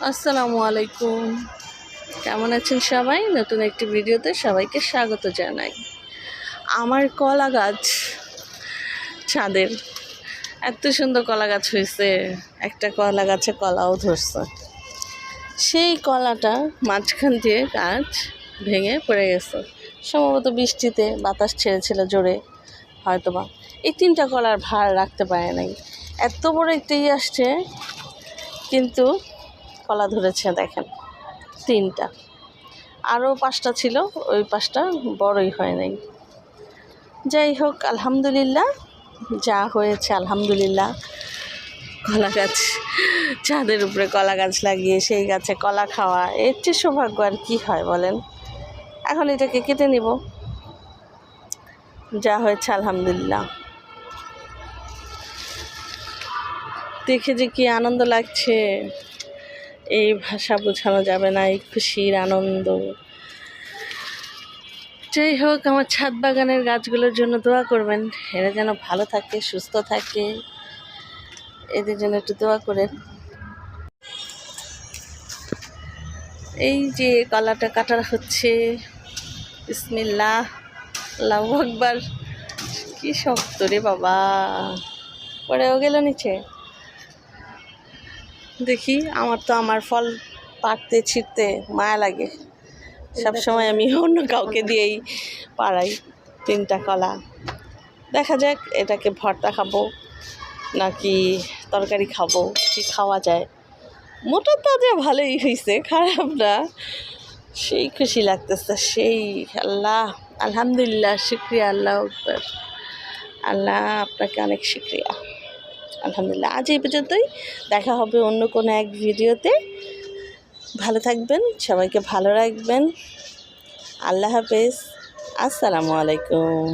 আসসালামু আলাইকুম। কেমন আছেন সবাই? নতুন একটি ভিডিওতে সবাইকে স্বাগত জানাই। আমার কলা গাছ ছাদের এত সুন্দর কলা গাছ হয়েছে, একটা কলা গাছে কলাও ধরছে। সেই কলাটা মাঝখান দিয়ে গাছ ভেঙে পড়ে গেছে, সম্ভবত বৃষ্টিতে বাতাস ছেড়েছিল জোরে, হয়তোবা এই 3টা কলার ভার রাখতে পারে নাই। এত বড় একটাই আসছে, কিন্তু কলা ধরেছে দেখেন 3টা। আরও 5টা ছিল, ওই 5টা বড়ই হয় নাই। যাই হোক, আলহামদুলিল্লাহ, যা হয়েছে আলহামদুলিল্লাহ। কলা গাছ, ছাদের উপরে কলা গাছ লাগিয়ে সেই গাছে কলা খাওয়া, এর চেয়ে সৌভাগ্য আর কি হয় বলেন। এখন এটাকে কেটে নিব, যা হয়েছে আলহামদুলিল্লাহ। দেখে যে কি আনন্দ লাগছে, এই ভাষা বোঝানো যাবে না, এই খুশির আনন্দ। যাই হোক, আমার ছাদ বাগানের গাছগুলোর জন্য দোয়া করবেন, এরা যেন ভালো থাকে, সুস্থ থাকে, এদের জন্য একটু দোয়া করেন। এই যে কলাটা কাটা হচ্ছে, বিসমিল্লাহ, আল্লাহু আকবার। কি শক্ত রে বাবা, পড়েও গেল নিচে। দেখি, আমার ফল পাড়তে ছিঁড়তে মায়া লাগে, সবসময় আমি অন্য কাউকে দিয়েই পাড়াই 3টা কলা। দেখা যাক এটাকে ভর্তা খাবো নাকি তরকারি খাবো, কি খাওয়া যায়। মোটা তাজা ভালোই হয়েছে, খারাপ না, সেই খুশি লাগতেছে সেই। আল্লাহ, আলহামদুলিল্লাহ, শুক্রিয়া, আল্লাহ আকবার। আল্লাহ, আপনাকে অনেক শুক্রিয়া। আলহামদুলিল্লাহ, আজ এই পর্যন্তই। দেখা হবে অন্য কোনো এক ভিডিওতে। ভালো থাকবেন, সবাইকে ভালো রাখবেন। আল্লাহ হাফেজ, আসসালামু আলাইকুম।